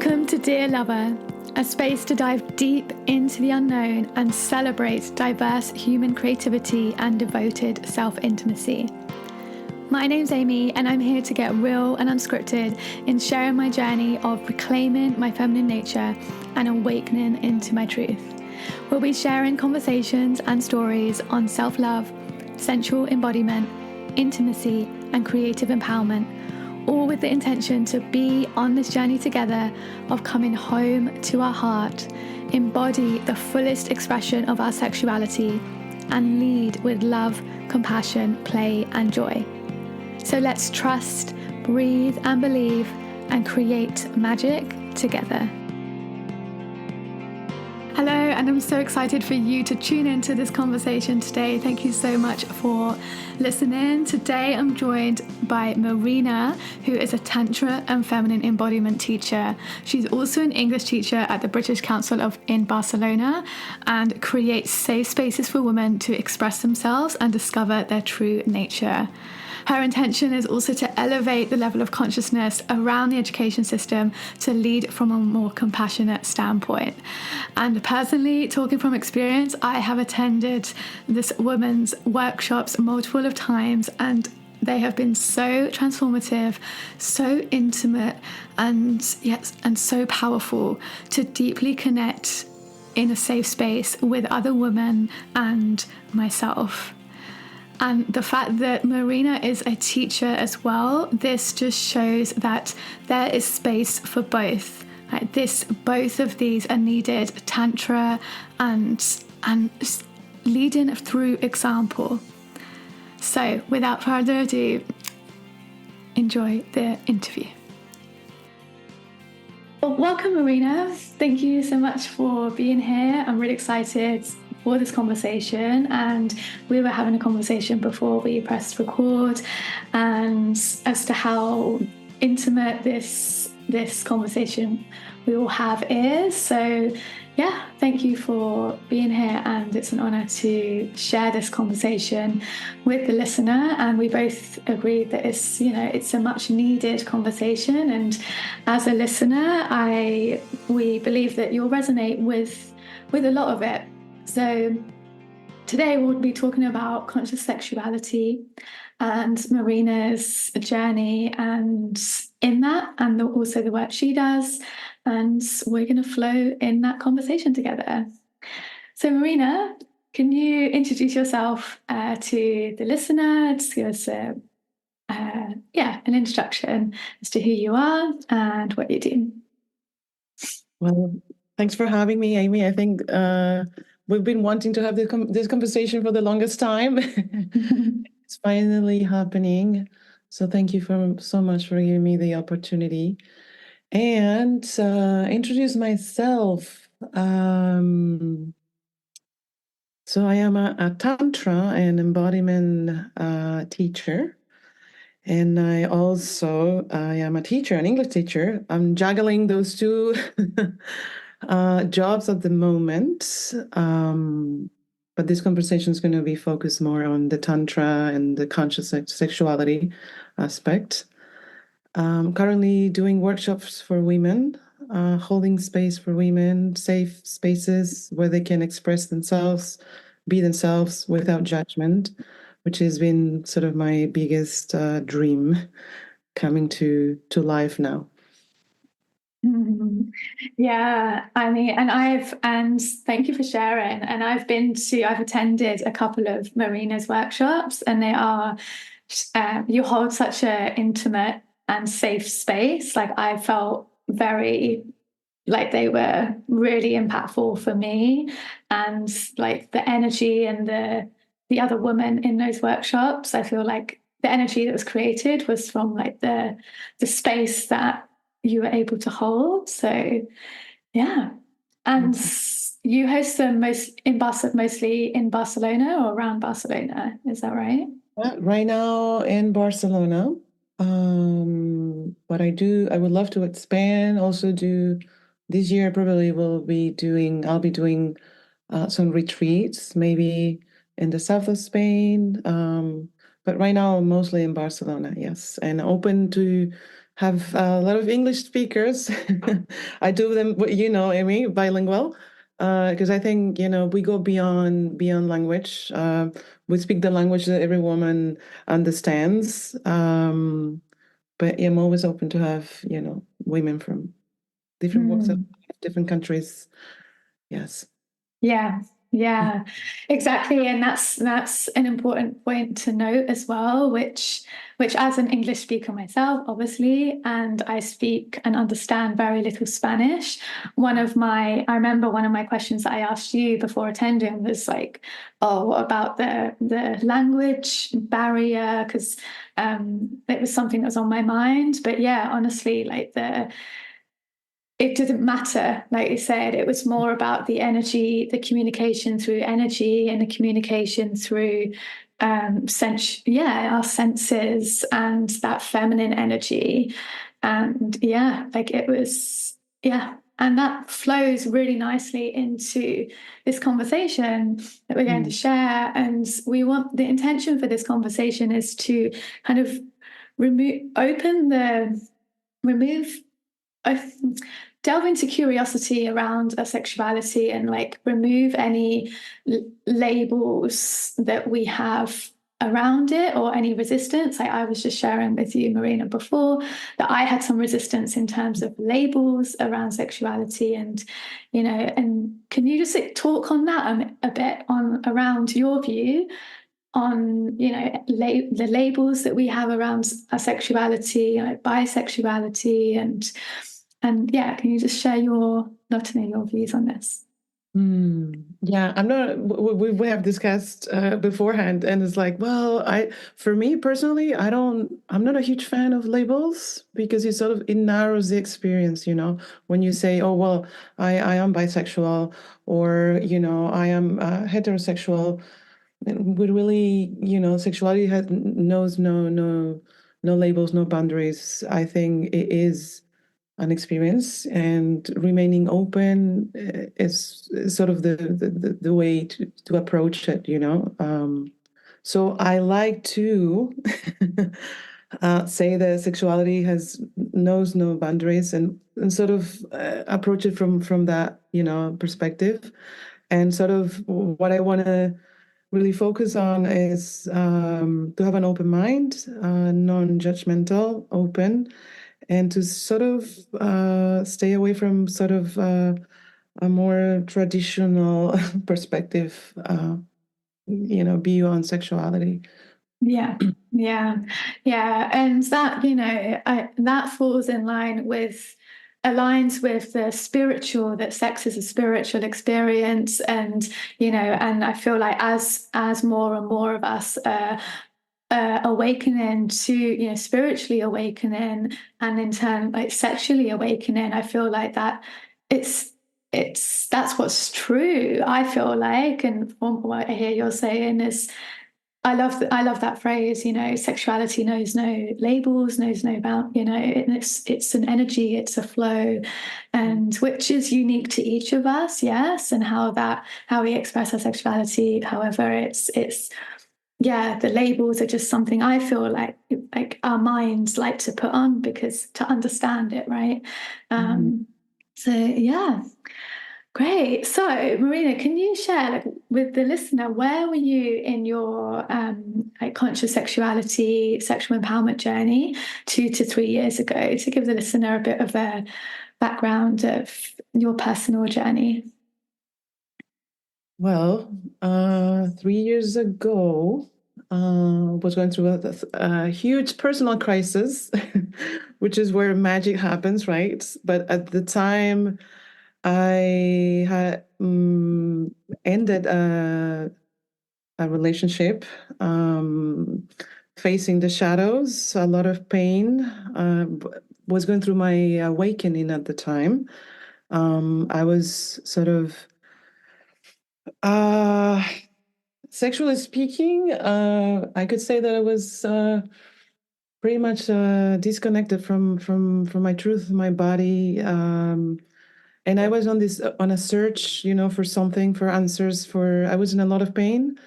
Welcome to Dear Lover, a space to dive deep into the unknown and celebrate diverse human creativity and devoted self-intimacy. My name's Amy, and I'm here to get real and unscripted in sharing my journey of reclaiming my feminine nature and awakening into my truth. We'll be sharing conversations and stories on self-love, sensual embodiment, intimacy, and creative empowerment, all with the intention to be on this journey together of coming home to our heart, embody the fullest expression of our sexuality, and lead with love, compassion, play, and joy. So let's trust, breathe, and believe, and create magic together. Hello, and I'm so excited for you to tune into this conversation today. Thank you so much for listening. Today I'm joined by Marina, who is a Tantra and feminine embodiment teacher. She's also an English teacher at the British Council in Barcelona and creates safe spaces for women to express themselves and discover their true nature. Her intention is also to elevate the level of consciousness around the education system to lead from a more compassionate standpoint. And personally, talking from experience, I have attended this woman's workshops multiple of times, and they have been so transformative, so intimate, and so powerful to deeply connect in a safe space with other women and myself. And the fact that Marina is a teacher as well, this just shows that there is space for both. Both of these are needed, Tantra and leading through example. So without further ado, enjoy the interview. Well, welcome, Marina. Thank you so much for being here. I'm really excited for this conversation, and we were having a conversation before we pressed record, and as to how intimate this conversation we all have is. So yeah, thank you for being here, and it's an honor to share this conversation with the listener. And we both agreed that it's a much needed conversation, and as a listener, we believe that you'll resonate with a lot of it. So today we'll be talking about conscious sexuality and Marina's journey and in that, and also the work she does, and we're going to flow in that conversation together. So Marina, can you introduce yourself to the listener? Just give us an introduction as to who you are and what you do. Well, thanks for having me, Amy. I think we've been wanting to have this conversation for the longest time. It's finally happening. So thank you so much for giving me the opportunity. And introduce myself. So I am a Tantra and embodiment teacher. And I am a teacher, an English teacher. I'm juggling those two jobs at the moment. But this conversation is going to be focused more on the Tantra and the conscious sexuality aspect. Currently doing workshops for women, holding space for women, safe spaces where they can express themselves, be themselves without judgment, which has been sort of my biggest dream coming to life now. Yeah, I mean, and thank you for sharing. And I've attended a couple of Marina's workshops, and they are, you hold such an intimate and safe space. Like, I felt very like they were really impactful for me, and like the energy and the other women in those workshops, I feel like the energy that was created was from like the space that you were able to hold. So yeah. And you host them mostly in Barcelona or around Barcelona, is that right? Right now in Barcelona. But I would love to expand, also do this year probably I'll be doing some retreats, maybe in the south of Spain. But right now I'm mostly in Barcelona, yes. And open to have a lot of English speakers. I do them, Amy, bilingual, because I think we go beyond language. We speak the language that every woman understands. But I'm always open to have women from different walks of life, different countries. Yes. Yeah, yeah, exactly. And that's an important point to note as well, which as an English speaker myself, obviously, and I speak and understand very little Spanish. I remember one of my questions that I asked you before attending was like, oh, about the language barrier, because it was something that was on my mind. But yeah, honestly, like it didn't matter, like you said. It was more about the energy, the communication through energy, and the communication through our senses and that feminine energy. And yeah, like it was, yeah. And that flows really nicely into this conversation that we're going to share. And the intention for this conversation is to kind of remove I delve into curiosity around our sexuality and like remove any labels that we have around it or any resistance. Like I was just sharing with you, Marina, before that I had some resistance in terms of labels around sexuality, and and can you just talk on that a bit on around your view on the labels that we have around our sexuality, like bisexuality, and yeah, can you just share love to know your views on this? Yeah, I'm not. We have discussed beforehand, and it's like, well, for me personally, I'm not a huge fan of labels because it narrows the experience. When you say, oh well, I am bisexual, or I am heterosexual. We really, sexuality knows no labels, no boundaries. I think it is an experience, and remaining open is sort of the way to approach it. So I like to say that sexuality knows no boundaries, and sort of approach it from that perspective. And sort of what I want to really focus on is to have an open mind, non-judgmental, open, and to sort of stay away from sort of a more traditional perspective, view on sexuality. Yeah, yeah, yeah, and that that falls in line with aligns with the spiritual, that sex is a spiritual experience. And and I feel like as more and more of us awakening to spiritually awakening, and in turn like sexually awakening, I feel like that it's that's what's true, I feel like. And from what I hear you're saying is, I love that phrase, sexuality knows no labels, knows no bound, and it's an energy, it's a flow, and which is unique to each of us, yes, and how we express our sexuality. However, it's yeah, the labels are just something I feel like our minds like to put on because to understand it, right? So yeah. Great. So, Marina, can you share like with the listener, where were you in your like conscious sexuality, sexual empowerment journey 2 to 3 years ago, to give the listener a bit of a background of your personal journey? Well, 3 years ago, was going through a huge personal crisis, which is where magic happens, right? But at the time, I had ended a relationship, facing the shadows, a lot of pain. Was going through my awakening at the time. I was sort of, uh, sexually speaking, I could say that I was pretty much disconnected from my truth, my body. And I was on a search, for something, for answers. I was in a lot of pain,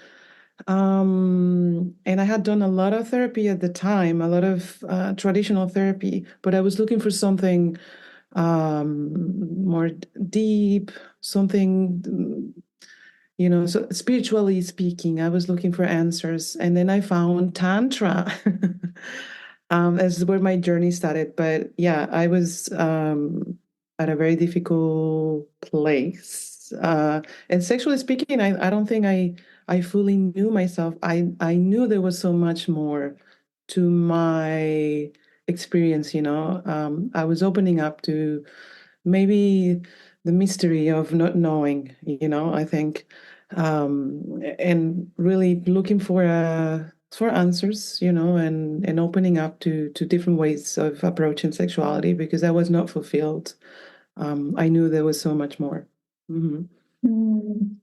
And I had done a lot of therapy at the time, a lot of traditional therapy, but I was looking for something more deep, something, so spiritually speaking, I was looking for answers. And then I found Tantra. That's where my journey started. But yeah, I was at a very difficult place. And sexually speaking, I don't think I fully knew myself. I knew there was so much more to my experience, I was opening up to maybe the mystery of not knowing, I think, and really looking for answers, and opening up to different ways of approaching sexuality because I was not fulfilled. I knew there was so much more. Mm-hmm. Mm.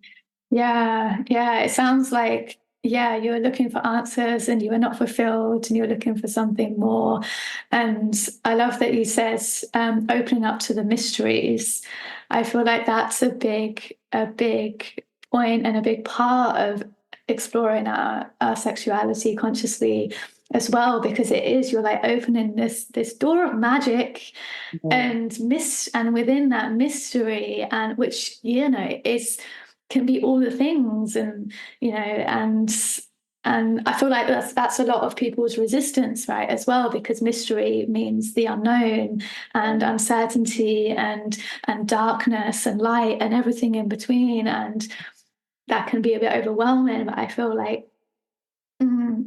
Yeah, yeah. It sounds like, yeah, you were looking for answers and you were not fulfilled and you were looking for something more. And I love that you said opening up to the mysteries. I feel like that's a big point and a big part of exploring our sexuality consciously as well, because it is, you're like opening this door of magic and within that mystery, and which, is can be all the things, and and I feel like that's a lot of people's resistance, right, as well, because mystery means the unknown and uncertainty and darkness and light and everything in between, and that can be a bit overwhelming. But I feel like,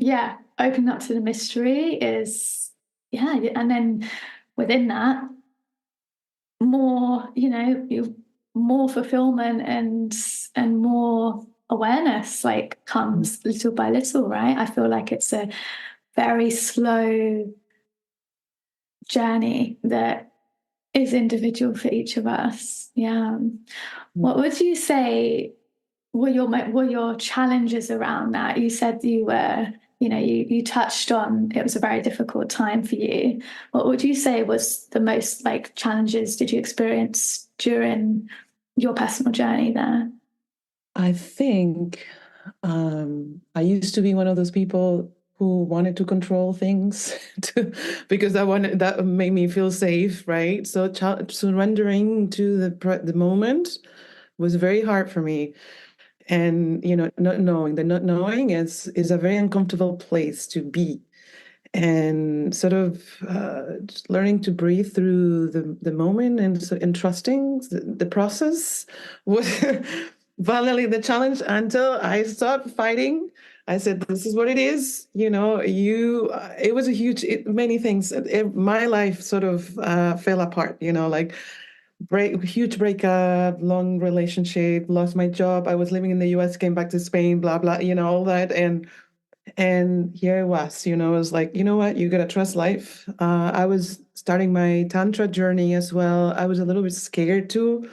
yeah, opening up to the mystery is, yeah, and then within that, more, more fulfillment and more awareness like comes little by little, right? I feel like it's a very slow journey that is individual for each of us. Yeah. What would you say were your challenges around that? You said you were, you touched on it was a very difficult time for you. What would you say was the most like challenges did you experience during your personal journey there? I think I used to be one of those people who wanted to control things because that made me feel safe, right? So surrendering to the moment was very hard for me. And not knowing is a very uncomfortable place to be, and sort of just learning to breathe through the moment, and trusting the process was finally the challenge until I stopped fighting. I said, "This is what it is." It was a many things. My life sort of fell apart. Like huge breakup, long relationship, lost my job. I was living in the U.S., came back to Spain, blah blah. All that, and here I was, I was like, you know what, you gotta trust life. I was starting my Tantra journey as well. I was a little bit scared too.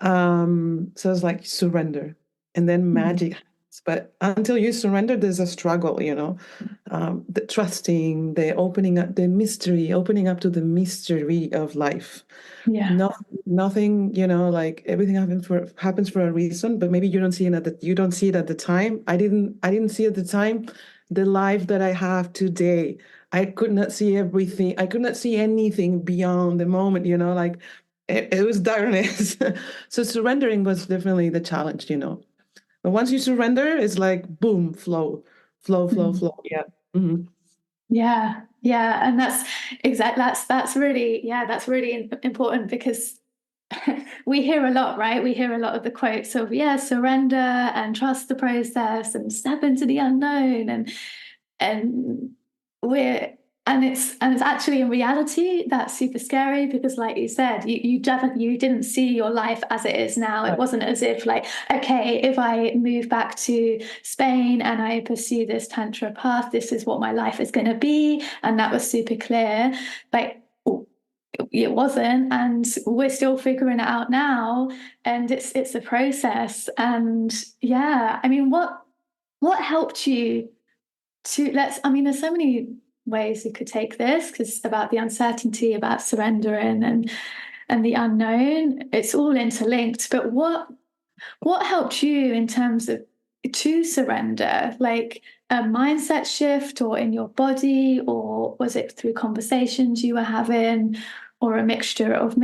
So I was like, surrender. And then magic happens. But until you surrender, there's a struggle, the trusting, the opening up, the mystery, opening up to the mystery of life. Yeah. Nothing, like everything happens for a reason, but maybe you don't see it at the time. I didn't see at the time the life that I have today. I could not see everything. I could not see anything beyond the moment, like it was darkness. So surrendering was definitely the challenge. But once you surrender, it's like boom, flow, flow, flow, Mm. flow. Yeah. Mm-hmm. Yeah, yeah, and that's really, yeah, that's really important, because we hear a lot, right? We hear a lot of the quotes of, yeah, surrender and trust the process and step into the unknown, and we're and it's actually, in reality, that's super scary, because like you said, you didn't see your life as it is now. It wasn't as if like, okay, if I move back to Spain and I pursue this tantra path, this is what my life is going to be, and that was super clear. Like, it wasn't, and we're still figuring it out now, and it's a process. And yeah, I mean, what helped you to let's I mean, there's so many ways you could take this, because it's about the uncertainty, about surrendering and the unknown. It's all interlinked. But what helped you in terms of to surrender? Like a mindset shift, or in your body, or was it through conversations you were having, or a mixture of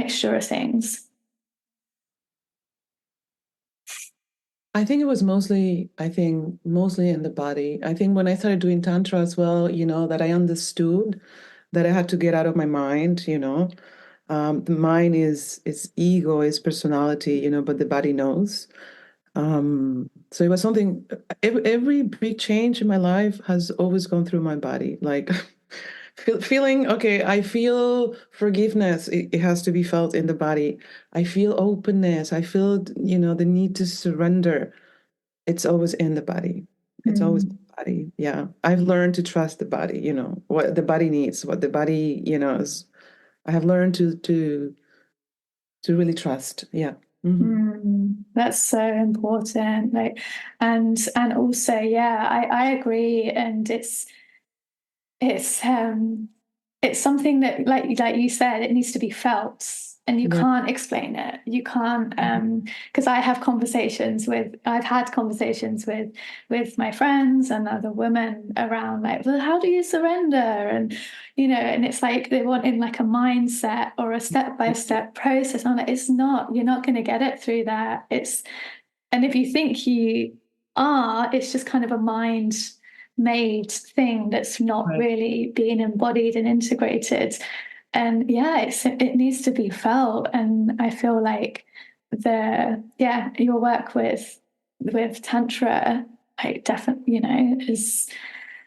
things? I think it was mostly in the body. I think when I started doing Tantra as well, that I understood that I had to get out of my mind. The mind is ego, is personality, but the body knows. So it was something, every big change in my life has always gone through my body. Like feeling, okay, I feel forgiveness. It has to be felt in the body. I feel openness. I feel, the need to surrender. It's always in the body. It's always in the body. Yeah. I've learned to trust the body, what the body needs, what the body, is. I have learned to really trust. Yeah. That's so important. Like, and also, yeah, I agree. And it's it's something that, like you said, it needs to be felt, and you Yeah. can't explain it. You can't, because I've had conversations with my friends and other women around, like, well, how do you surrender? And and it's like they want in like a mindset or a step-by-step process. I'm like, it's not. You're not going to get it through that. And if you think you are, it's just kind of a mind made thing that's not Right. really being embodied and integrated. And yeah, it needs to be felt. And I feel like your work with Tantra, like, definitely, is,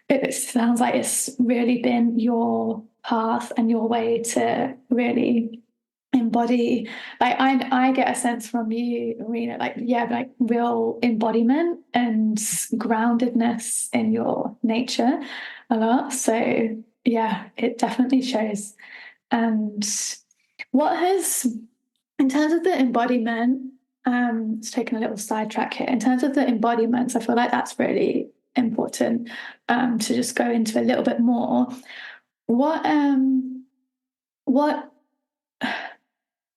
it sounds like it's really been your path and your way to really embody. Like, I get a sense from you, Marina, like, yeah, like real embodiment and groundedness in your nature a lot. So yeah, it definitely shows. And what has, in terms of the embodiment, it's taking a little sidetrack here. In terms of the embodiments, I feel like that's really important, to just go into a little bit more. What what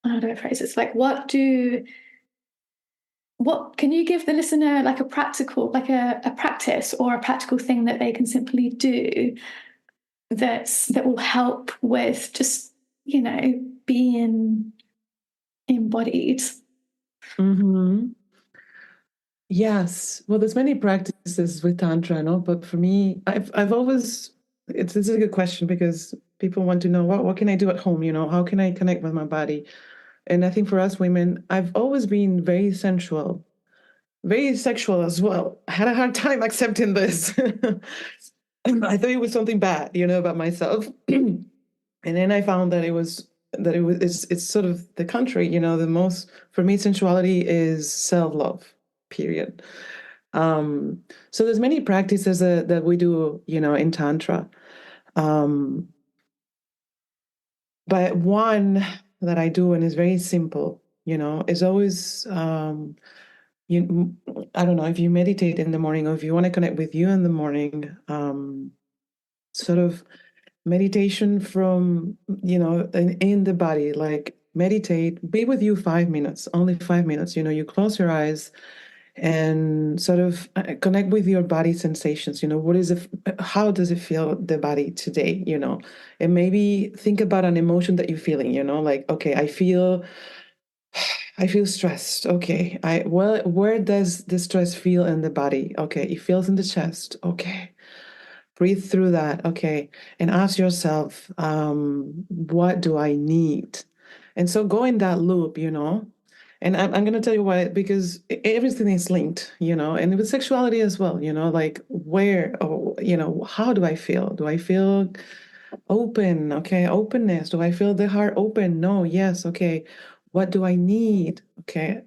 how do I phrase this? Like, what can you give the listener, like a practical, like a practice or a practical thing that they can simply do that will help with just, being embodied? Mm-hmm. Yes. Well, there's many practices with Tantra, no? But for me, I've always, this is a good question because people want to know what can I do at home, how can I connect with my body? And I think for us women, I've always been very sensual, very sexual as well. I had a hard time accepting this. I thought it was something bad, about myself. And then I found it's sort of the contrary, the most, for me, sensuality is self-love, period. So there's many practices that we do, in Tantra. Um, but one that I do and is very simple, is always, I don't know, if you meditate in the morning or if you want to connect with you in the morning, sort of meditation from, in the body, like meditate, be with you 5 minutes, only 5 minutes, you close your eyes and sort of connect with your body sensations. What is it, how does it feel, the body today, and maybe think about an emotion that you're feeling, like, okay, I feel stressed. Okay. Where does the stress feel in the body? Okay. It feels in the chest. Okay. Breathe through that. Okay. And ask yourself, what do I need? And so go in that loop, and I'm going to tell you why, because everything is linked, and with sexuality as well, like where, oh, how do I feel? Do I feel open? Okay. Openness. Do I feel the heart open? No. Yes. Okay. What do I need? Okay.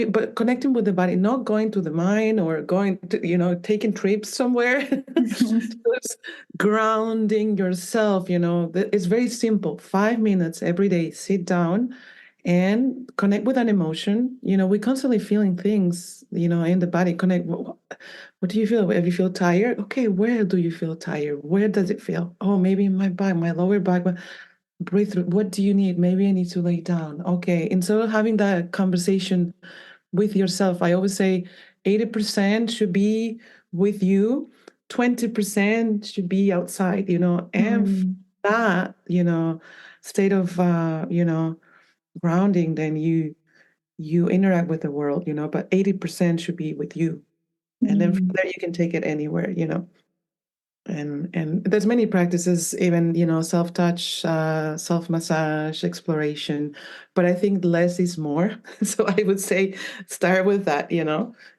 But connecting with the body, not going to the mind or going to, taking trips somewhere. Just grounding yourself, it's very simple. 5 minutes every day, sit down and connect with an emotion. We're constantly feeling things, in the body. Connect. What do you feel? If you feel tired, okay, where do you feel tired? Where does it feel? Oh, maybe in my back, my lower back. Breathe through. What do you need? Maybe I need to lay down. Okay. And so having that conversation with yourself, I always say, 80% should be with you, 20% should be outside, and that, state of, grounding, then you interact with the world, but 80% should be with you. And then from there you can take it anywhere, and there's many practices, even, self-touch, self-massage, exploration, but I think less is more. So I would say start with that,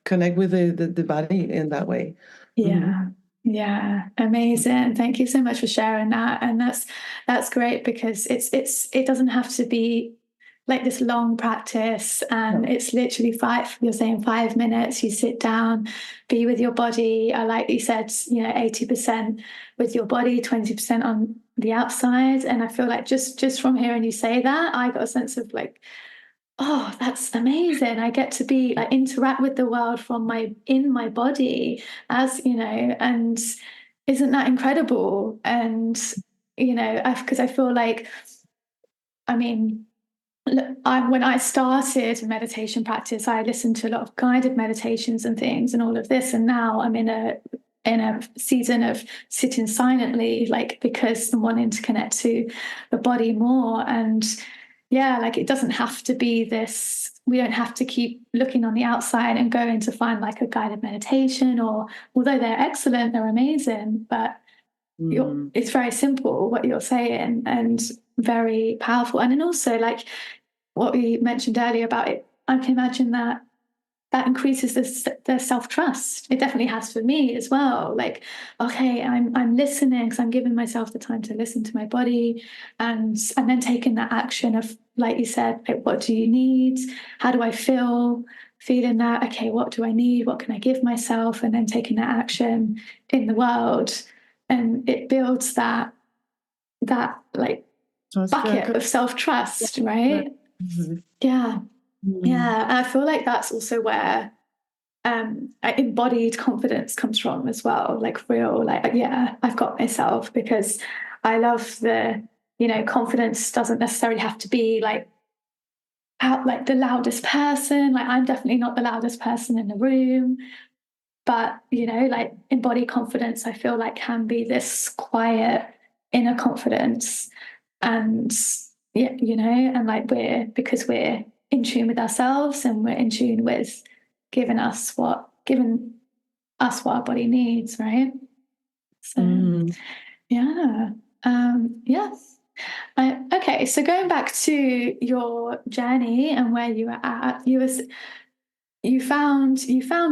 connect with the body in that way. Yeah. Yeah, amazing. Thank you so much for sharing that. And that's great, because it doesn't have to be like this long practice, and it's literally you're saying 5 minutes, you sit down, be with your body. I like that you said, 80% with your body, 20% on the outside. And I feel like just from hearing you say that, I got a sense of like, oh, that's amazing. I get to be like interact with the world from in my body, as and isn't that incredible? And because I feel like, I mean, when I started meditation practice, I listened to a lot of guided meditations and things and all of this, and now I'm in a season of sitting silently, like, because I'm wanting to connect to the body more. And yeah, like, it doesn't have to be this. We don't have to keep looking on the outside and going to find like a guided meditation, or although they're excellent, they're amazing, but it's very simple what you're saying, and very powerful. And then also, like what we mentioned earlier about it, I can imagine that increases the self-trust. It definitely has for me as well. Like, okay, I'm listening, because I'm giving myself the time to listen to my body, and then taking that action of, like you said, like, what do you need? How do I feel? Feeling that, okay, what do I need? What can I give myself? And then taking that action in the world. And it builds that like bucket of self-trust, right? Yeah. Yeah. And I feel like that's also where embodied confidence comes from as well. Like, real, like, yeah, I've got myself, because I love confidence doesn't necessarily have to be like out, like the loudest person. Like, I'm definitely not the loudest person in the room, but like, embodied confidence, I feel like, can be this quiet inner confidence. And yeah, and like, because we're in tune with ourselves, and we're in tune with giving us what our body needs, right? So yeah. Yes. Okay, so going back to your journey and where you were at, you found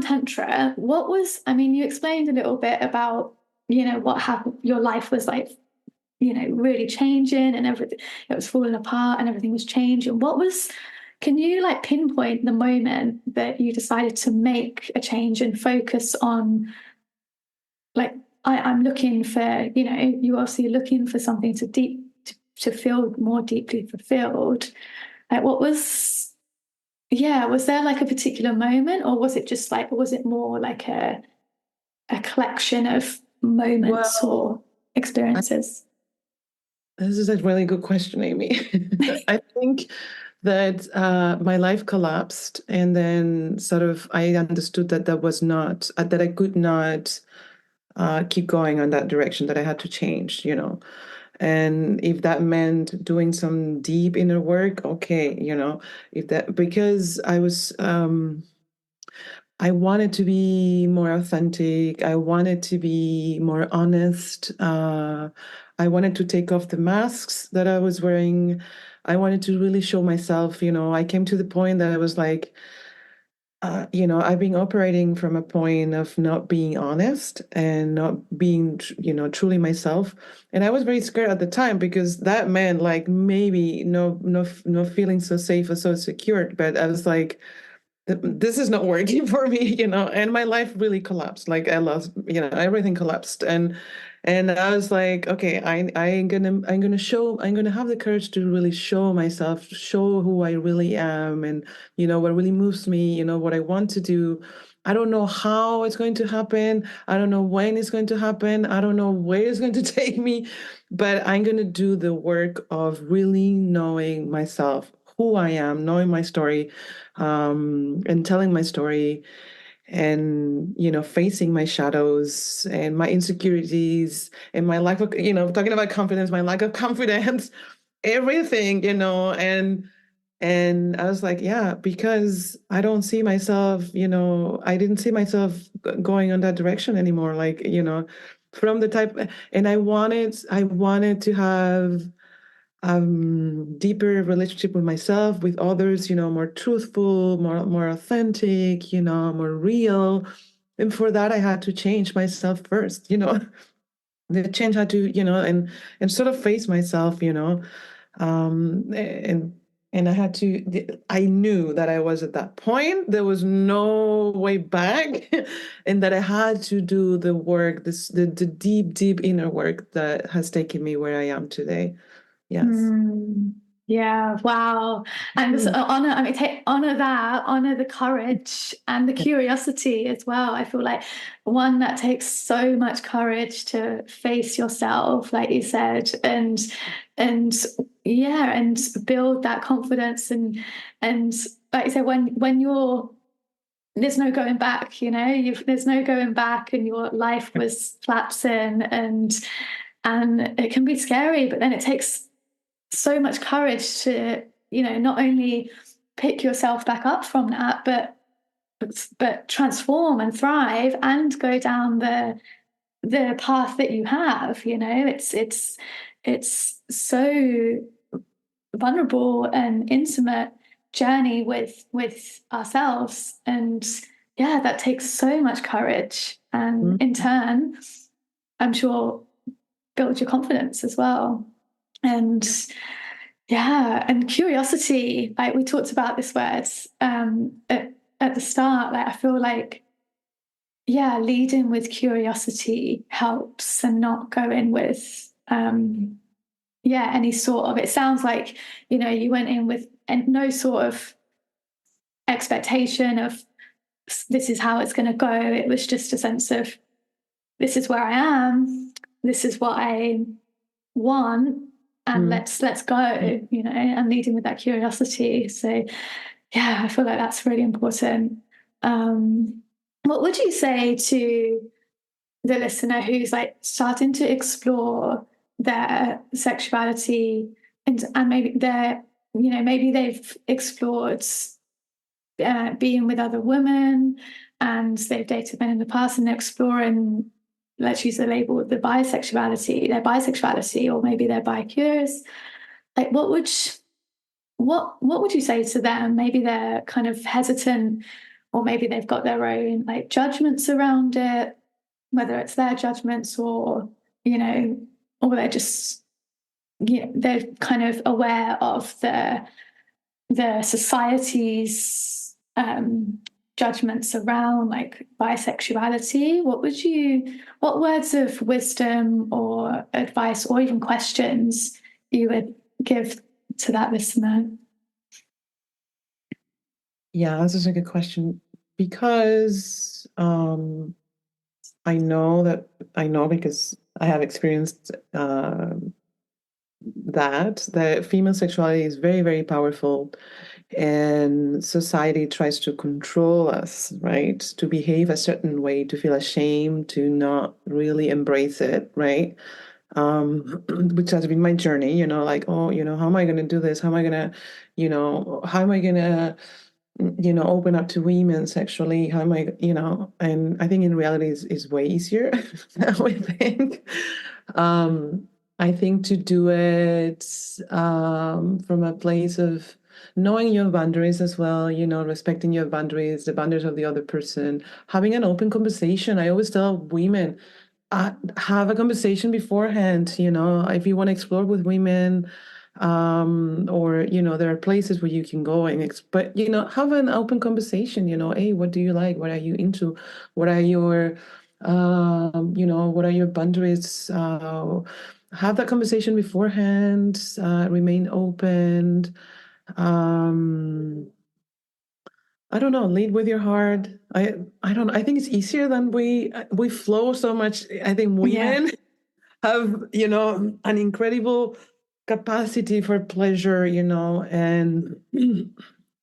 Tantra. What was, I mean, you explained a little bit about, what happened, your life was like, really changing, and everything, it was falling apart and everything was changing. Can you like pinpoint the moment that you decided to make a change and focus on, like, I'm looking for, you also looking for something to feel more deeply fulfilled. Like, was there like a particular moment, or was it just like, was it more like a collection of moments or experiences? This is a really good question, Amy. I think that my life collapsed, and then sort of I understood that was not, that I could not keep going on that direction, that I had to change, And if that meant doing some deep inner work, okay, if that, because I wanted to be more authentic. I wanted to be more honest. I wanted to take off the masks that I was wearing. I wanted to really show myself. I came to the point that I was like, I've been operating from a point of not being honest and not being, truly myself. And I was very scared at the time, because that meant like maybe no feeling so safe or so secure. But I was like, this is not working for me, and my life really collapsed. Like, I lost, everything collapsed. And I was like, okay, I'm gonna have the courage to really show myself, show who I really am, and what really moves me, what I want to do. I don't know how it's going to happen. I don't know when it's going to happen. I don't know where it's going to take me, but I'm going to do the work of really knowing myself, who I am, knowing my story, and telling my story. and facing my shadows and my insecurities and my lack of, talking about confidence, my lack of confidence, everything, and I was like, yeah, because I don't see myself, I didn't see myself going on that direction anymore. Like, from the type, and I wanted to have deeper relationship with myself, with others, more truthful, more authentic, more real. And for that, I had to change myself first, the change had to, and sort of face myself, and I had to, I knew that I was at that point. There was no way back, and that I had to do the work, the deep, deep inner work that has taken me where I am today. Yes. Yeah, wow. And honor, I mean, honor the courage and the curiosity as well. I feel like one that takes so much courage to face yourself, like you said, and yeah, and build that confidence and like you said, when you're there's no going back, there's no going back, and your life was collapsing, and it can be scary, but then it takes so much courage to not only pick yourself back up from that, but transform and thrive and go down the path that you have. It's so vulnerable and intimate journey with ourselves, and yeah, that takes so much courage, and in turn, I'm sure, builds your confidence as well. And yeah, and curiosity, like we talked about this word at the start, like I feel like, yeah, leading with curiosity helps, and not going with any sort of, it sounds like, you went in with no sort of expectation of this is how it's going to go. It was just a sense of, this is where I am, this is what I want, and let's go, and leading with that curiosity. So yeah, I feel like that's really important. What would you say to the listener who's like starting to explore their sexuality, and maybe maybe they've explored being with other women, and they've dated men in the past, and they're exploring, let's use the label, their bisexuality, or maybe they're bi-curious. Like, what would you say to them? Maybe they're kind of hesitant, or maybe they've got their own like judgments around it, whether it's their judgments, or or they're just they're kind of aware of the society's judgments around like bisexuality. What words of wisdom or advice, or even questions, you would give to that listener? Yeah, this is a good question, because I know because I have experienced that female sexuality is very, very powerful, and society tries to control us, right? To behave a certain way, to feel ashamed, to not really embrace it, right? Which has been my journey, like, oh, how am I going to do this? How am I going to, open up to women sexually? How am I, and I think in reality is way easier than we think. I think to do it from a place of knowing your boundaries as well, respecting your boundaries, the boundaries of the other person, having an open conversation. I always tell women, have a conversation beforehand, if you want to explore with women, or there are places where you can go but have an open conversation. Hey, what do you like? What are you into? What are your what are your boundaries? Have that conversation beforehand. Remain open. I don't know, lead with your heart. I don't know. I think it's easier than we flow so much. I think women have, an incredible capacity for pleasure, and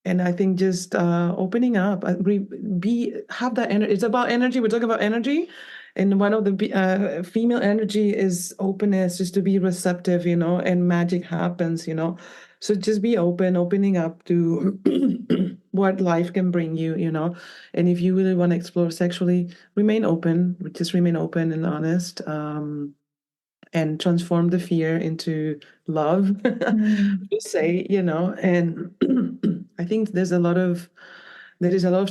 And I think just opening up, have that energy. It's about energy. We're talking about energy, and one of the female energy is openness, just to be receptive, and magic happens, So just be opening up to what life can bring you, And if you really want to explore sexually, remain open. Just remain open and honest. And transform the fear into love, to say, and I think there is a lot of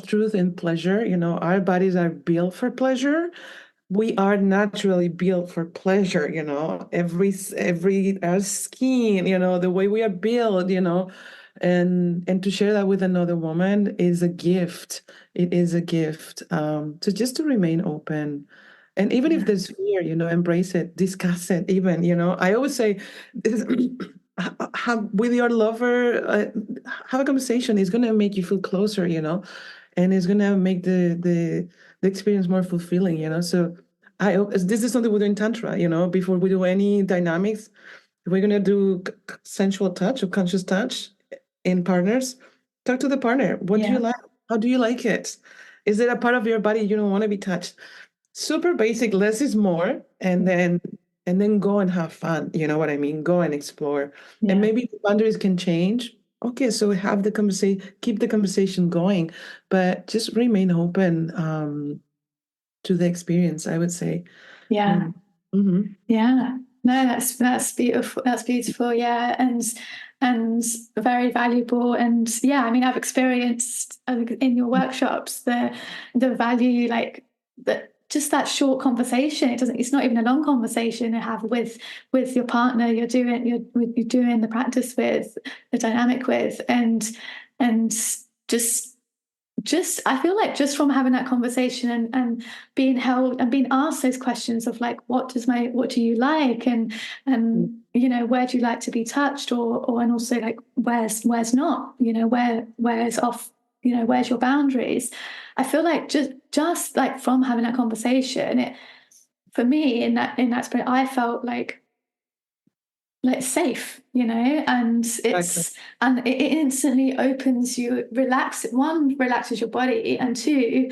truth in pleasure. Our bodies are built for pleasure. We are naturally built for pleasure. Every our skin, the way we are built, and to share that with another woman is a gift. It is a gift. So just to remain open. And even if there's fear, embrace it, discuss it, even, I always say, have with your lover, have a conversation. It's going to make you feel closer, and it's going to make the experience more fulfilling, So this is something we do in Tantra, before we do any dynamics, we're going to do sensual touch or conscious touch in partners. Talk to the partner. What do you like? How do you like it? Is it a part of your body you don't want to be touched? Super basic, less is more, and then go and have fun. You know what I mean? Go and explore. And maybe the boundaries can change. Okay, so have the conversation, keep the conversation going, but just remain open to the experience, I would say. Yeah. Mm-hmm. Yeah. No, that's beautiful. That's beautiful. Yeah. And very valuable. And yeah, I mean, I've experienced in your workshops the value, like that, just that short conversation. It's not even a long conversation to have with your partner you're doing the practice with, the dynamic with, and just I feel like just from having that conversation and being held and being asked those questions of like, what do you like, and where do you like to be touched, or and also like where's not, where's off, where's your boundaries. I feel like just like from having that conversation, it, for me, in that spirit, I felt like safe, and it instantly opens you, relaxes your body, and two,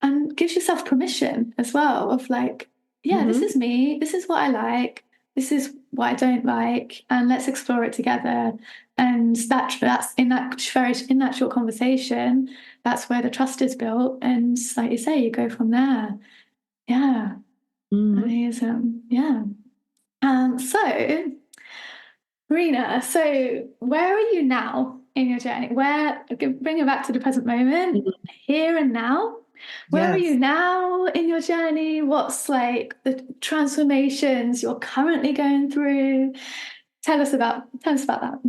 and gives yourself permission as well of like, this is me, this is what I like, this is what I don't like, and let's explore it together. And that's in that short conversation, that's where the trust is built, and like you say, you go from there. Amazing. So Marina, so where are you now in your journey? Bring it back to the present moment, here and now. Where are you now in your journey? What's like the transformations you're currently going through? Tell us about that.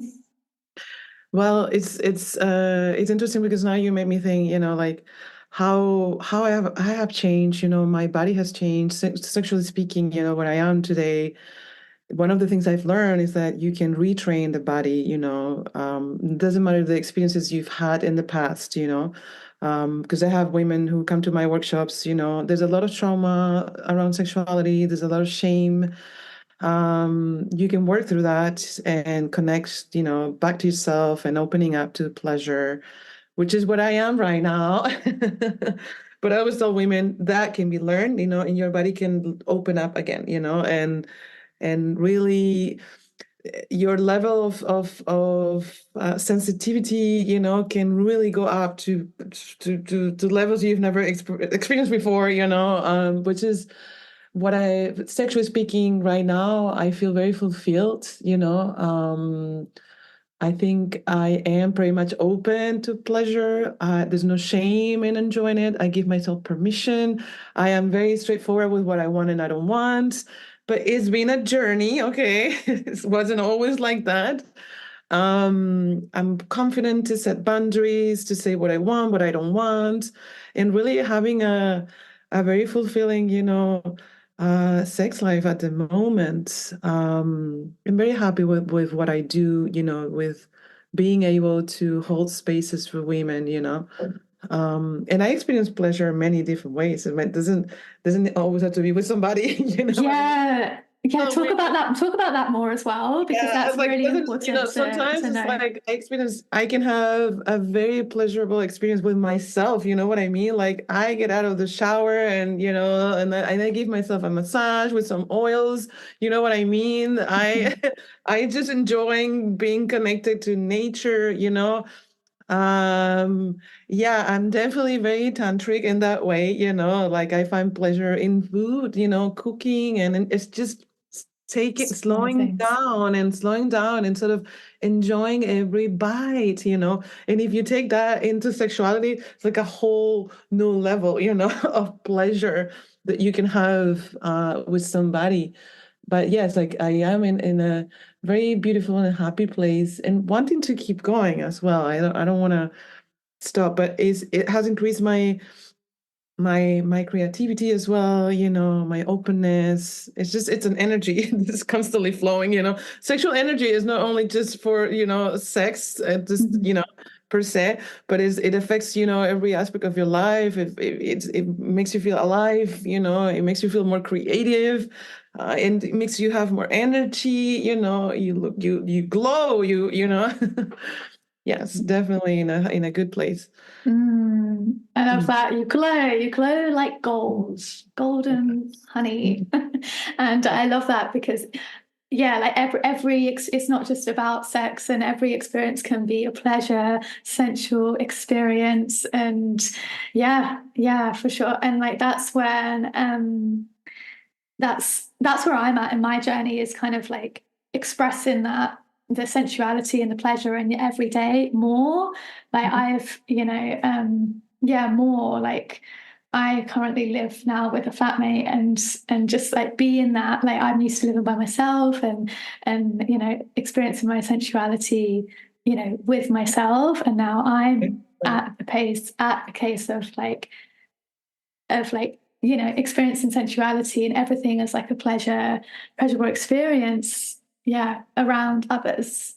Well, it's interesting because now you made me think, like how I have changed. My body has changed, sexually speaking. Where I am today. One of the things I've learned is that you can retrain the body. It doesn't matter the experiences you've had in the past. Because I have women who come to my workshops. There's a lot of trauma around sexuality. There's a lot of shame. You can work through that and connect, back to yourself and opening up to pleasure, which is what I am right now. But I always tell women that can be learned, and your body can open up again, and really your level of sensitivity, can really go up to levels you've never experienced before, which is what sexually speaking, right now, I feel very fulfilled, I think I am pretty much open to pleasure. There's no shame in enjoying it. I give myself permission. I am very straightforward with what I want and I don't want. But it's been a journey, okay? It wasn't always like that. I'm confident to set boundaries, to say what I want, what I don't want, and really having a very fulfilling, sex life at the moment. I'm very happy with what I do, with being able to hold spaces for women, and I experience pleasure in many different ways. It doesn't always have to be with somebody, Yeah. Yeah, talk about that. Talk about that more as well, because that's like, really important sometimes to it's know. like I can have a very pleasurable experience with myself. You know what I mean? Like I get out of the shower and, and I give myself a massage with some oils. You know what I mean? I just enjoying being connected to nature, yeah, I'm definitely very tantric in that way, like I find pleasure in food, cooking, and it's just Small slowing down and sort of enjoying every bite, and if you take that into sexuality, it's like a whole new level, of pleasure that you can have with somebody. But yes, like I am in a very beautiful and happy place and wanting to keep going as well. I don't want to stop, but it has increased my creativity as well, my openness. It's an energy that's constantly flowing, sexual energy is not only just for, sex, just, per se, but it affects, every aspect of your life. It makes you feel alive, it makes you feel more creative, and it makes you have more energy, you glow, yes, definitely in a good place. I love that. You glow like gold, golden honey. And I love that because, yeah, like it's not just about sex, and every experience can be a pleasure, sensual experience. And yeah, for sure. And like that's when, that's where I'm at in my journey, is kind of like expressing that, the sensuality and the pleasure in every day more. Like I've, yeah, more like I currently live now with a flatmate, and just like being that, like I'm used to living by myself, and experiencing my sensuality, with myself, and now I'm at the case of like experiencing sensuality and everything as like a pleasurable experience, yeah, around others.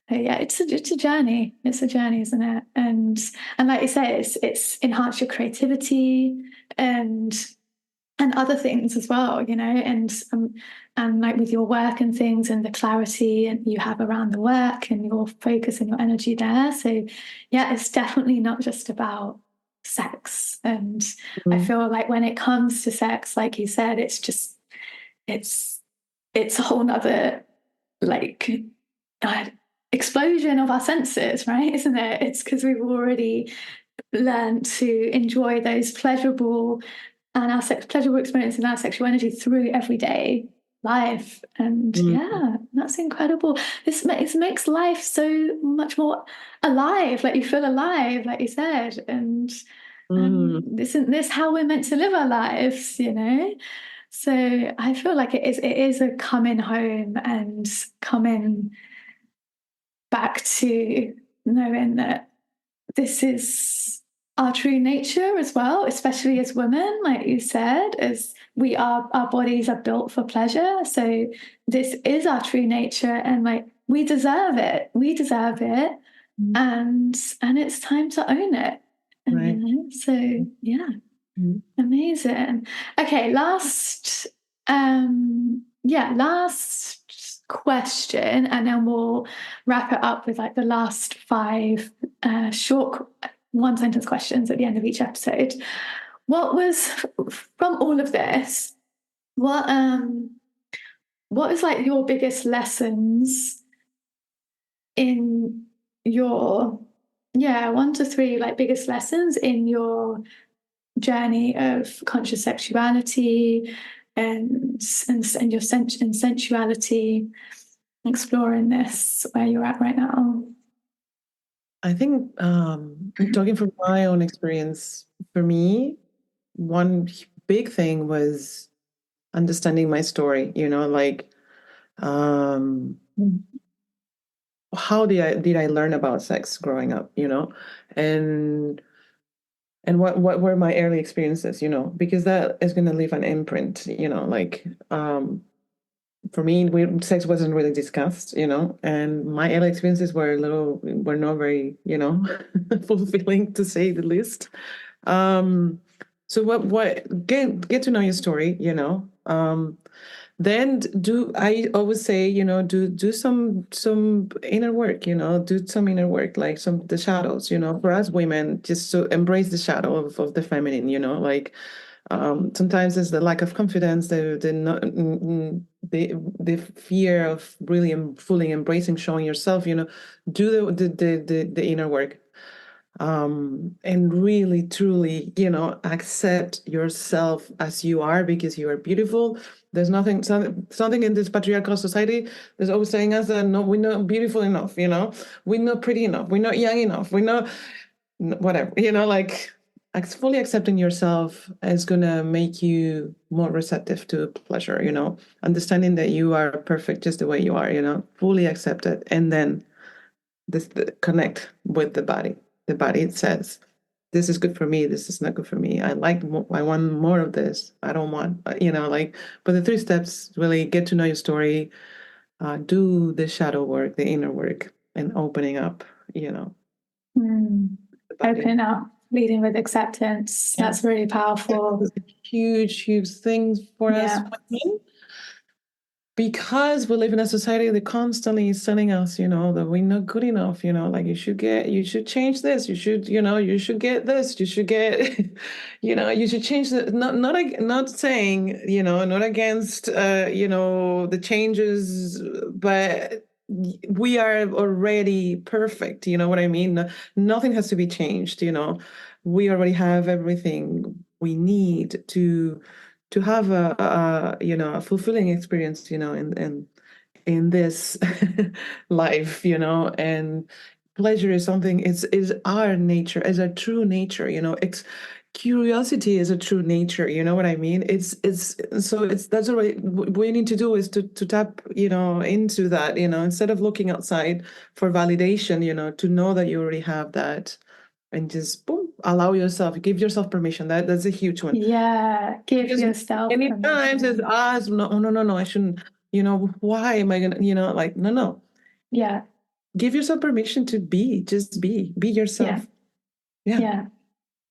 So yeah, it's a journey. It's a journey, isn't it? And like you say, it's enhanced your creativity and other things as well, and like with your work and things, and the clarity and you have around the work and your focus and your energy there. So yeah, it's definitely not just about sex. And I feel like when it comes to sex, like you said, it's it's a whole nother like uh, explosion of our senses, right? Isn't it? It's because we've already learned to enjoy those pleasurable experience and our sexual energy through everyday life. And yeah, that's incredible. This makes life so much more alive. Like you feel alive, like you said. And isn't this how we're meant to live our lives, So I feel like it is a coming home and coming back to knowing that this is our true nature as well, especially as women, like you said, as our bodies are built for pleasure. So this is our true nature, and like we deserve it. We deserve it. And it's time to own it. Right. So yeah. Amazing. Okay, last question, and then we'll wrap it up with like the last five short one sentence questions at the end of each episode. What was, from all of this, what is like your biggest lessons in your, yeah, 1 to 3 like biggest lessons in your journey of conscious sexuality and your sensuality, exploring this where you're at right now? I think, talking from my own experience, for me, one big thing was understanding my story, like, how did I learn about sex growing up, and what were my early experiences, because that is going to leave an imprint, like, for me, sex wasn't really discussed, and my early experiences were not very, fulfilling, to say the least. So get to know your story, then I always say, do some inner work, do some inner work, like the shadows, for us women, just to embrace the shadow of the feminine, like sometimes it's the lack of confidence, the fear of really fully embracing, showing yourself, do the inner work, and really truly, accept yourself as you are, because you are beautiful. There's something in this patriarchal society that's always saying us that no, we're not beautiful enough, we're not pretty enough, we're not young enough, we're not whatever, like fully accepting yourself is gonna make you more receptive to pleasure, understanding that you are perfect just the way you are, fully accept it, and then connect with the body. The body says, this is good for me, this is not good for me, I want more of this, I don't want, but the 3 steps: really get to know your story, do the shadow work, the inner work, and opening up, the body. Opening up, leading with acceptance. That's really powerful. That's a huge thing for us women, because we live in a society that constantly is telling us, that we're not good enough, like you should change this, you should get this, you should get, you should change the, not saying, not against, the changes, but we are already perfect. You know what I mean? Nothing has to be changed. We already have everything we need to have a fulfilling experience, in this life, and pleasure is something, is our nature, is our true nature, curiosity is a true nature, you know what I mean? That's already, what we need to do is to tap, into that, instead of looking outside for validation, to know that you already have that. And just boom, allow yourself, give yourself permission. That's a huge one. Yeah, give yourself many permission. times it's us, no, I shouldn't, why am I gonna, no. Yeah. Give yourself permission to just be yourself. Yeah.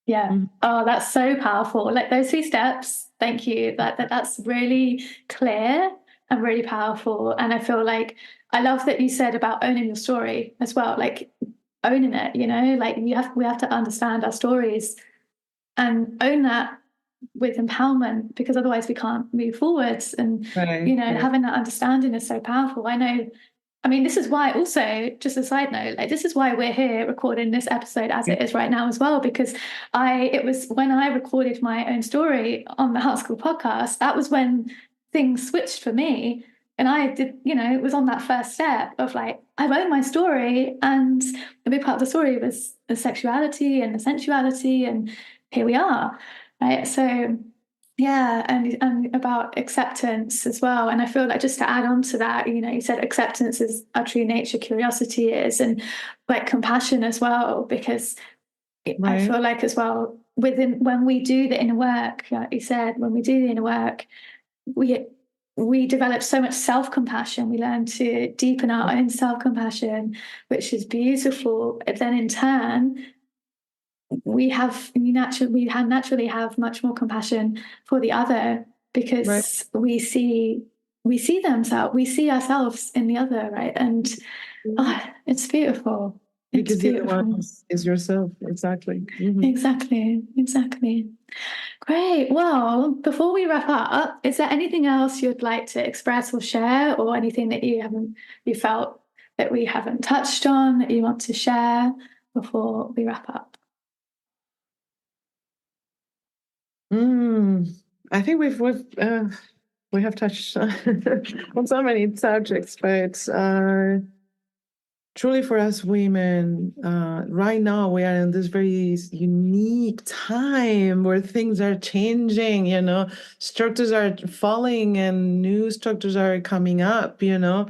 Mm-hmm. Oh, that's so powerful. Like those 3 steps, thank you. That's really clear and really powerful. And I feel like I love that you said about owning your story as well, like owning it, like we have to understand our stories and own that with empowerment, because otherwise we can't move forwards. And having that understanding is so powerful. I mean, this is why also, just a side note, like this is why we're here recording this episode as it is right now as well, because it was when I recorded my own story on the Heart School podcast, that was when things switched for me. And I did, it was on that first step of like, I've owned my story, and a big part of the story was the sexuality and the sensuality, and here we are, right? So yeah, and about acceptance as well. And I feel like, just to add on to that, you said acceptance is our true nature, curiosity is, and like compassion as well, because I feel like as well, when we do the inner work, like you said, when we do the inner work, we develop so much self-compassion. We learn to deepen our own self-compassion, which is beautiful. And then in turn, we naturally have much more compassion for the other, because we see themselves, we see ourselves in the other, right? And it's beautiful. Because the other one is yourself. Exactly. Mm-hmm. Exactly. Great. Well, before we wrap up, is there anything else you'd like to express or share, or anything that you felt that we haven't touched on that you want to share before we wrap up? I think we have touched on so many subjects, but truly for us women, right now we are in this very unique time where things are changing, structures are falling and new structures are coming up, to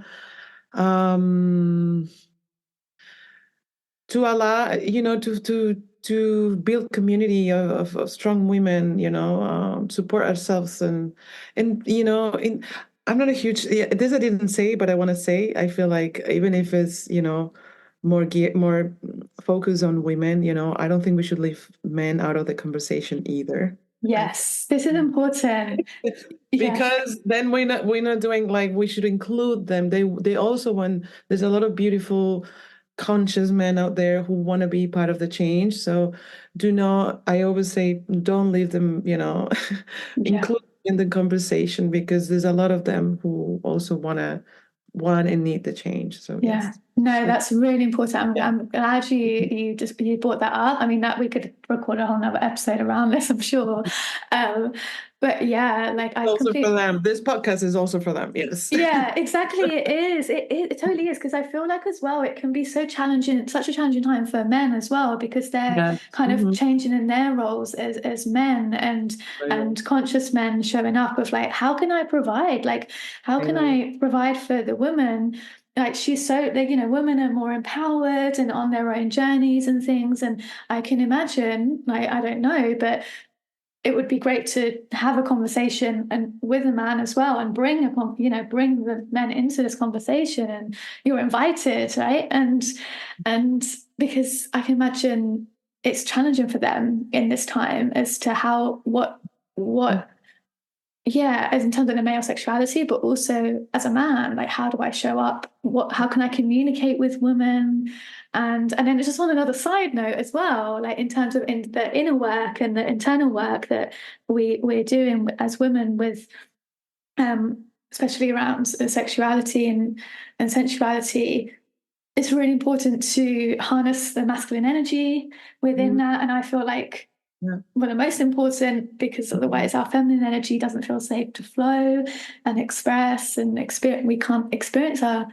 allow, to build community of strong women, support ourselves, and I'm not a huge, this I didn't say, but I want to say, I feel like even if it's, more focus on women, I don't think we should leave men out of the conversation either. Yes, this is important. Because then we're not doing, like, we should include them. They also want, there's a lot of beautiful conscious men out there who want to be part of the change. So I always say, don't leave them, include in the conversation, because there's a lot of them who also want and need the change. So yes. No, that's really important. I'm glad you brought that up. I mean, that we could record a whole nother episode around this, I'm sure. But yeah, like I also completely, for them. This podcast is also for them. Yes. Yeah, exactly. It is. It totally is, because I feel like as well it can be so challenging, such a challenging time for men as well, because they're kind of changing in their roles as men, and conscious men showing up with like, how can I provide? Like, how can I provide for the woman? Like, she's so, like, women are more empowered and on their own journeys and things. And I can imagine, like, I don't know, but it would be great to have a conversation and with a man as well, and bring the men into this conversation, and you're invited, right? And because I can imagine it's challenging for them in this time as to what as in terms of the male sexuality, but also as a man, like, how do I show up? How can I communicate with women? And then it's just on another side note as well, like in terms of the inner work and the internal work that we're doing as women with, especially around sexuality and sensuality. It's really important to harness the masculine energy within that, and I feel like the most important, because otherwise our feminine energy doesn't feel safe to flow and express and experience. We can't experience our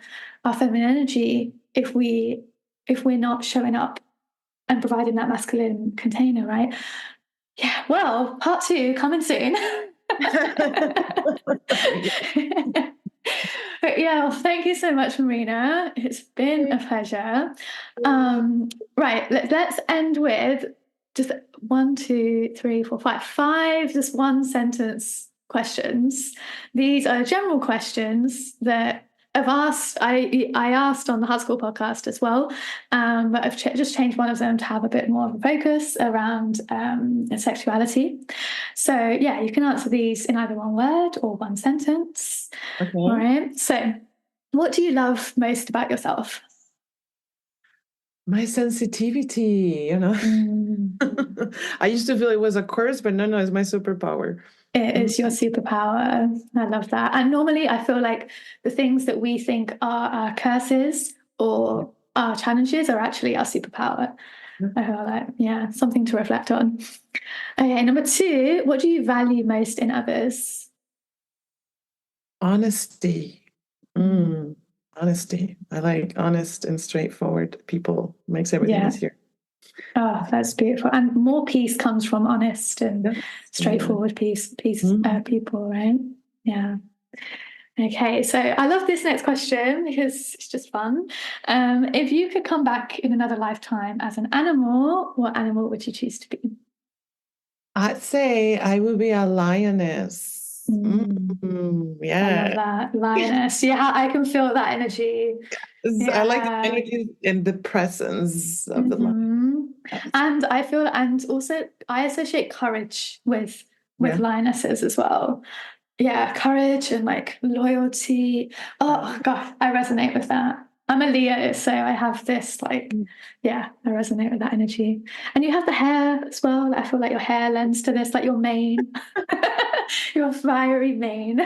feminine energy if we're not showing up and providing that masculine container, right? Yeah. Well, part 2 coming soon. But yeah, well, thank you so much, Marina. It's been a pleasure. Right, let's end with just 1, 2, 3, 4, 5, 5 just one sentence questions. These are general questions that I asked on the Hard School podcast as well, but I've just changed one of them to have a bit more of a focus around sexuality. So yeah, you can answer these in either one word or one sentence. Okay. All right. So, what do you love most about yourself? My sensitivity, I used to feel it was a curse, but no, it's my superpower. It is your superpower. I love that. And normally I feel like the things that we think are our curses or our challenges are actually our superpower. I feel like, something to reflect on. Okay, number 2, what do you value most in others? Honesty. Honesty. I like honest and straightforward people. Makes everything easier. Oh, that's beautiful. And more peace comes from honest and straightforward people, right? Yeah. Okay, so I love this next question because it's just fun. If you could come back in another lifetime as an animal, what animal would you choose to be? I'd say I would be a lioness. I love that. Lioness. Yeah, I can feel that energy. I like the energy and the presence of the lion. And I feel, and also I associate courage with lionesses as well. Yeah, courage and like loyalty. Oh God, I resonate with that. I'm a Leo, so I have this I resonate with that energy. And you have the hair as well. I feel like your hair lends to this, like your mane, your fiery mane.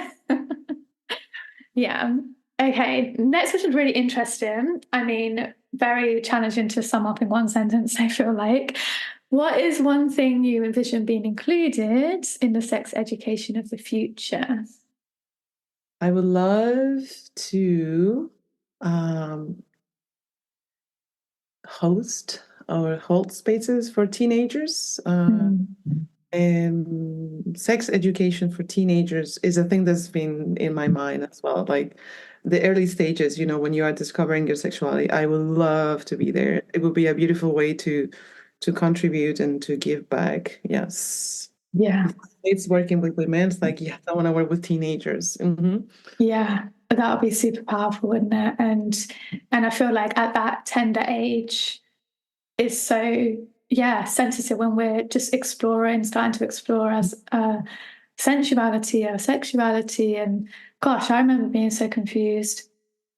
Yeah. Okay. Next question is really interesting. I mean, very challenging to sum up in one sentence, I feel like. What is one thing you envision being included in the sex education of the future? I would love to host or hold spaces for teenagers. And sex education for teenagers is a thing that's been in my mind as well. Like the early stages, when you are discovering your sexuality, I would love to be there. It would be a beautiful way to contribute and to give back. Yes. Yeah. It's working with women. It's like, I want to work with teenagers. Yeah, that would be super powerful, wouldn't it? And I feel like at that tender age is so sensitive, when we're just starting to explore as sensuality or sexuality. And gosh, I remember being so confused.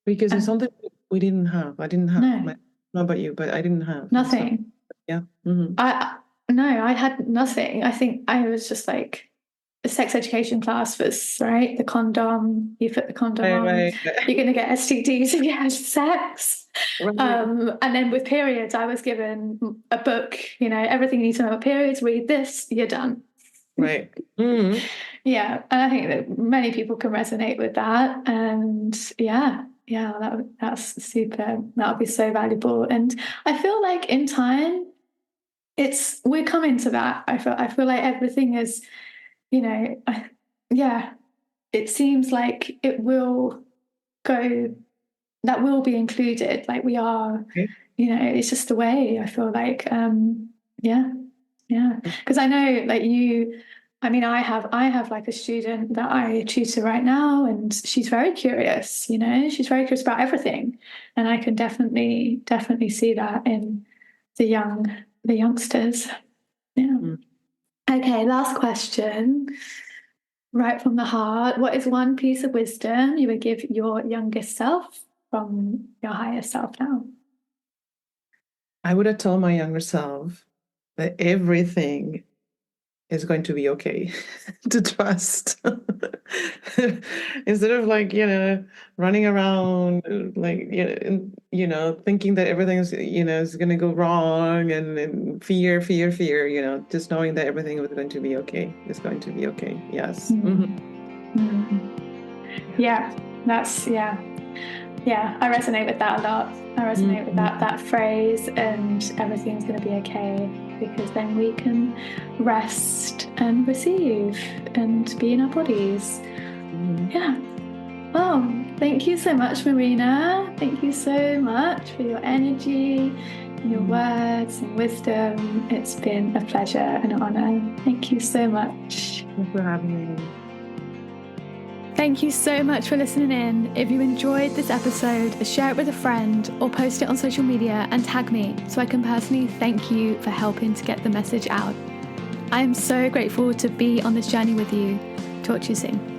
Because it's something we didn't have. I didn't have. No. Not about you, but I didn't have. Nothing. Yeah. Mm-hmm. I had nothing. I think I was just like, the sex education class was, right, the condom, you put the condom on, Right. you're going to get STDs if you have sex. Right. And then with periods, I was given a book, everything you need to know about periods, read this, you're done. Right. Mm-hmm. Yeah. And I think that many people can resonate with that. And that's super. That would be so valuable. And I feel like in time, we're coming to that. I feel like everything is, it seems like it will go, that will be included. Like we are, Okay. it's just the way. I feel like, because I know, like I have like a student that I tutor right now, and she's very curious. She's very curious about everything, and I can definitely see that in the youngsters. Yeah. Okay, last question. Right from the heart, what is one piece of wisdom you would give your youngest self from your higher self now? I would have told my younger self that everything is going to be okay. To trust. Instead of like, running around like, thinking that everything's, is going to go wrong, and fear, just knowing that everything is going to be okay. It's going to be okay. Yes. Mm-hmm. Mm-hmm. Yeah, I resonate with that a lot. I resonate with that phrase, and everything's going to be okay, because then we can rest and receive and be in our bodies. Yeah. Well, thank you so much, Marina. Thank you so much for your energy, your words and wisdom. It's been a pleasure and an honor. Thank you so much. Thanks for having me. Thank you so much for listening in. If you enjoyed this episode, share it with a friend or post it on social media and tag me so I can personally thank you for helping to get the message out. I am so grateful to be on this journey with you. Talk to you soon.